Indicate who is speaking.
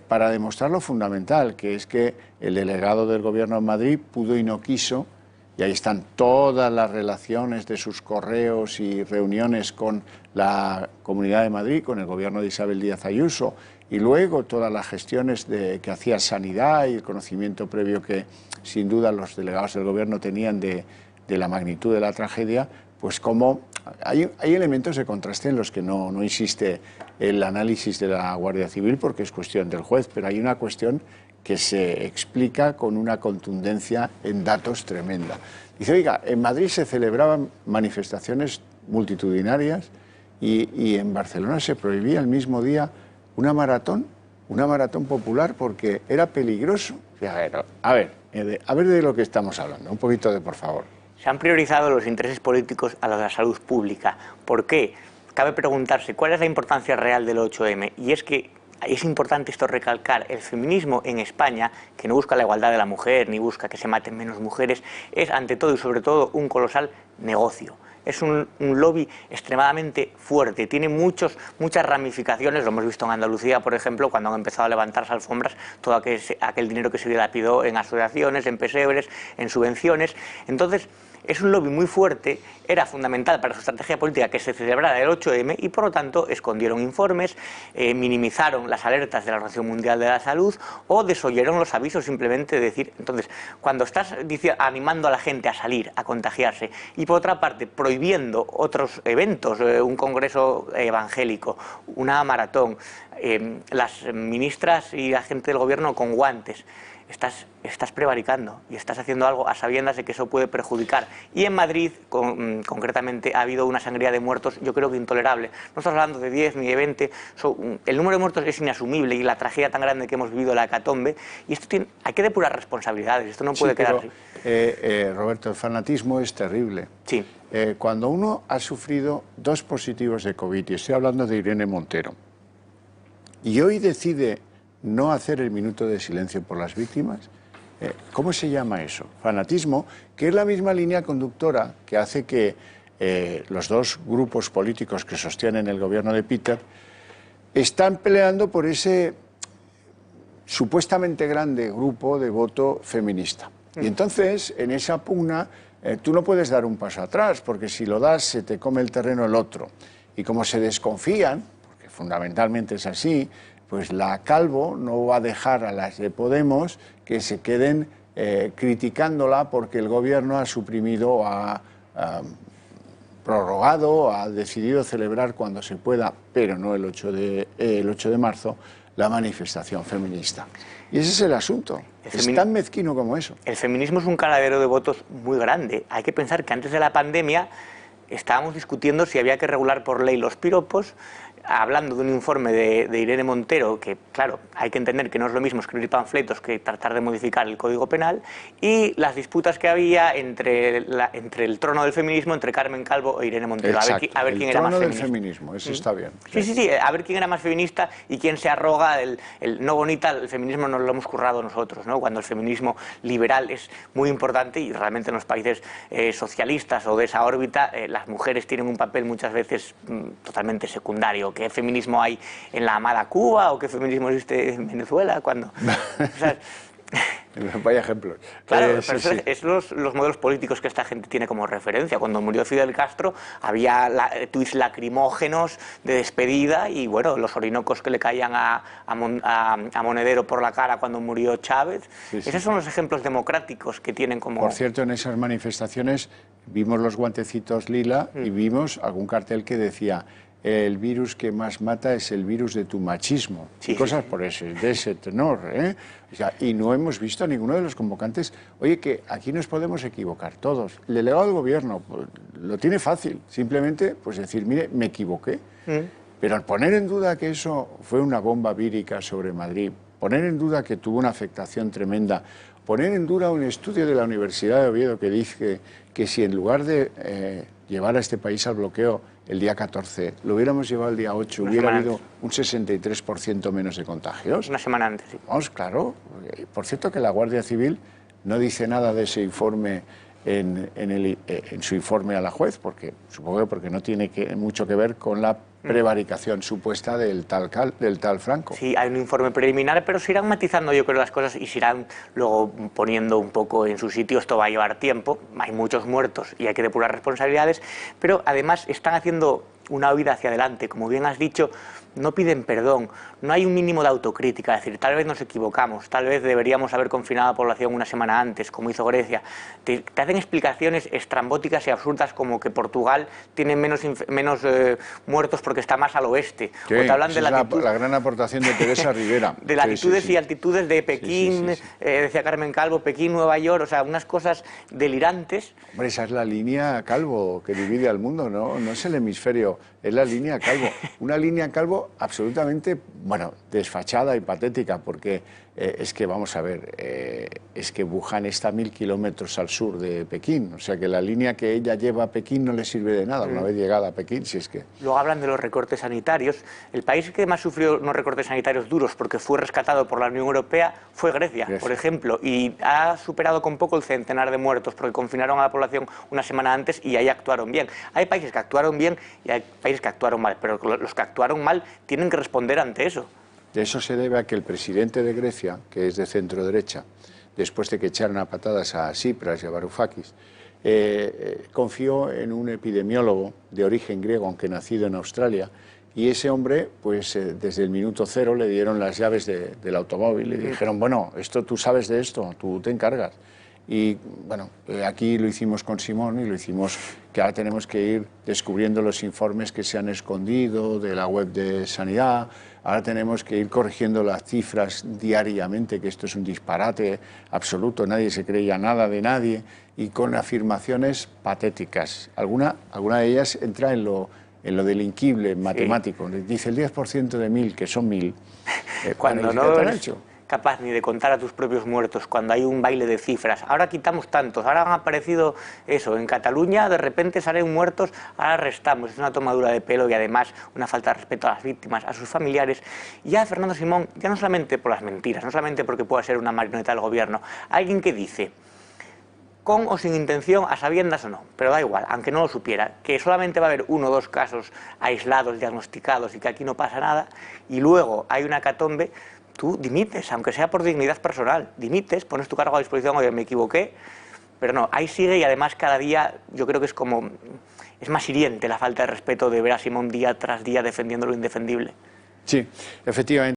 Speaker 1: para demostrar lo fundamental, que es que el delegado del Gobierno en Madrid pudo y no quiso, y ahí están todas las relaciones de sus correos y reuniones con la Comunidad de Madrid, con el Gobierno de Isabel Díaz Ayuso, y luego todas las gestiones que hacía Sanidad y el conocimiento previo que sin duda los delegados del Gobierno tenían de la magnitud de la tragedia, pues como hay elementos de contraste en los que no insiste el análisis de la Guardia Civil porque es cuestión del juez, pero hay una cuestión que se explica con una contundencia en datos tremenda. Dice, oiga, en Madrid se celebraban manifestaciones multitudinarias y en Barcelona se prohibía el mismo día una maratón popular porque era peligroso. A ver de lo que estamos hablando, un poquito de por favor.
Speaker 2: Se han priorizado los intereses políticos a la salud pública. ¿Por qué? Cabe preguntarse cuál es la importancia real del 8M. Y es que es importante esto recalcar, el feminismo en España, que no busca la igualdad de la mujer, ni busca que se maten menos mujeres, es ante todo y sobre todo un colosal negocio. Es un lobby extremadamente fuerte, tiene muchas ramificaciones, lo hemos visto en Andalucía, por ejemplo, cuando han empezado a levantarse alfombras, todo aquel dinero que se dilapidó en asociaciones, en pesebres, en subvenciones. Entonces, es un lobby muy fuerte, era fundamental para su estrategia política que se celebrara el 8M y por lo tanto escondieron informes, minimizaron las alertas de la Organización Mundial de la Salud o desoyeron los avisos simplemente de decir. Entonces, cuando estás animando a la gente a salir, a contagiarse y por otra parte prohibiendo otros eventos, un congreso evangélico, una maratón, las ministras y la gente del gobierno con guantes, estás prevaricando y estás haciendo algo a sabiendas de que eso puede perjudicar. Y en Madrid, concretamente, ha habido una sangría de muertos, yo creo que intolerable. No estamos hablando de 10 ni de 20, el número de muertos es inasumible y la tragedia tan grande que hemos vivido, la hecatombe, y esto hay que depurar responsabilidades, esto no puede quedar así.
Speaker 1: Roberto, el fanatismo es terrible.
Speaker 2: Sí.
Speaker 1: Cuando uno ha sufrido 2 positivos de COVID, y estoy hablando de Irene Montero, y hoy decide no hacer el minuto de silencio por las víctimas, ¿cómo se llama eso? Fanatismo, que es la misma línea conductora que hace que los 2 grupos políticos que sostienen el gobierno de Peter están peleando por ese supuestamente grande grupo de voto feminista. Y entonces, en esa pugna, tú no puedes dar un paso atrás, porque si lo das se te come el terreno el otro. Y como se desconfían, porque fundamentalmente es así, pues la Calvo no va a dejar a las de Podemos que se queden criticándola porque el gobierno ha suprimido, ha prorrogado, ha decidido celebrar cuando se pueda, pero no el 8 de marzo, la manifestación feminista. Y ese es el asunto. Es tan mezquino como eso.
Speaker 2: El feminismo es un caladero de votos muy grande. Hay que pensar que antes de la pandemia estábamos discutiendo si había que regular por ley los piropos, hablando de un informe de Irene Montero, que claro, hay que entender que no es lo mismo escribir panfletos que tratar de modificar el Código Penal, y las disputas que había entre el trono del feminismo, entre Carmen Calvo e Irene Montero.
Speaker 1: Exacto,
Speaker 2: a ver quién era más feminista.
Speaker 1: El trono del feminismo, eso está bien.
Speaker 2: Sí, a ver quién era más feminista y quién se arroga no bonita, el feminismo nos lo hemos currado nosotros, ¿no? Cuando el feminismo liberal es muy importante y realmente en los países socialistas o de esa órbita, las mujeres tienen un papel muchas veces totalmente secundario. ¿Qué feminismo hay en la amada Cuba o qué feminismo existe en Venezuela? Cuando, o sea,
Speaker 1: vaya ejemplos.
Speaker 2: Claro, es los modelos políticos que esta gente tiene como referencia. Cuando murió Fidel Castro había tuits lacrimógenos de despedida y bueno, los orinocos que le caían a Monedero por la cara cuando murió Chávez. Esos son los ejemplos democráticos que tienen como...
Speaker 1: Por cierto, en esas manifestaciones vimos los guantecitos lila y vimos algún cartel que decía: el virus que más mata es el virus de tu machismo. Y cosas por de ese tenor, ¿eh? O sea, y no hemos visto a ninguno de los convocantes. Oye, que aquí nos podemos equivocar todos. El delegado del gobierno pues, lo tiene fácil. Simplemente pues decir, mire, me equivoqué. Pero al poner en duda que eso fue una bomba vírica sobre Madrid, poner en duda que tuvo una afectación tremenda, poner en duda un estudio de la Universidad de Oviedo que dice que si en lugar de llevar a este país al bloqueo el día 14, lo hubiéramos llevado el día 8, hubiera habido un 63% menos de contagios.
Speaker 2: Una semana antes, sí.
Speaker 1: Vamos, claro. Por cierto que la Guardia Civil no dice nada de ese informe en su informe a la juez, porque supongo que porque no tiene mucho que ver con la prevaricación supuesta del tal Franco.
Speaker 2: Sí, hay un informe preliminar, pero se irán matizando, yo creo, las cosas y se irán luego poniendo un poco en su sitio. Esto va a llevar tiempo, hay muchos muertos y hay que depurar responsabilidades, pero además están haciendo una huida hacia adelante. Como bien has dicho, no piden perdón, no hay un mínimo de autocrítica, es decir, tal vez nos equivocamos, tal vez deberíamos haber confinado a la población una semana antes, como hizo Grecia. Te hacen explicaciones estrambóticas y absurdas como que Portugal tiene menos muertos porque está más al oeste.
Speaker 1: Sí,
Speaker 2: o te hablan de
Speaker 1: la gran aportación de Teresa Rivera.
Speaker 2: De latitudes y altitudes de Pekín, decía Carmen Calvo, Pekín, Nueva York, o sea, unas cosas delirantes.
Speaker 1: Hombre, esa es la línea Calvo que divide al mundo, ¿no? No es el hemisferio, es la línea Calvo. Una línea Calvo absolutamente, bueno, desfachada y patética, porque es que, vamos a ver, es que Wuhan está a 1000 kilómetros al sur de Pekín, o sea que la línea que ella lleva a Pekín no le sirve de nada una vez llegada a Pekín, si es que...
Speaker 2: Luego hablan de los recortes sanitarios. El país que más sufrió unos recortes sanitarios duros porque fue rescatado por la Unión Europea fue Grecia, por ejemplo, y ha superado con poco el centenar de muertos porque confinaron a la población una semana antes y ahí actuaron bien. Hay países que actuaron bien y hay países que actuaron mal, pero los que actuaron mal tienen que responder ante eso.
Speaker 1: Eso se debe a que el presidente de Grecia, que es de centro derecha, después de que echaron a patadas a Tsipras y a Varoufakis, confió en un epidemiólogo de origen griego, aunque nacido en Australia, y ese hombre, pues desde el minuto cero le dieron las llaves del automóvil y dijeron, bueno, tú sabes de esto, tú te encargas. Y bueno, aquí lo hicimos con Simón y lo hicimos que ahora tenemos que ir descubriendo los informes que se han escondido de la web de Sanidad, ahora tenemos que ir corrigiendo las cifras diariamente, que esto es un disparate absoluto, nadie se creía nada de nadie, y con afirmaciones patéticas. Alguna de ellas entra en lo delinquible matemático, dice el 10% de 1000, que son 1000.
Speaker 2: Cuando no eres capaz ni de contar a tus propios muertos, cuando hay un baile de cifras. Ahora quitamos tantos, ahora han aparecido eso, en Cataluña de repente salen muertos, ahora restamos. Es una tomadura de pelo y además una falta de respeto a las víctimas, a sus familiares. Y ya Fernando Simón, ya no solamente por las mentiras, no solamente porque pueda ser una marioneta del gobierno, alguien que dice, con o sin intención, a sabiendas o no, pero da igual, aunque no lo supiera, que solamente va a haber 1 o 2 casos aislados, diagnosticados y que aquí no pasa nada, y luego hay una hecatombe, tú dimites, aunque sea por dignidad personal, dimites, pones tu cargo a disposición, oye, me equivoqué, pero no, ahí sigue y además cada día yo creo que es más hiriente la falta de respeto de ver a Simón día tras día defendiendo lo indefendible.
Speaker 1: Sí, efectivamente.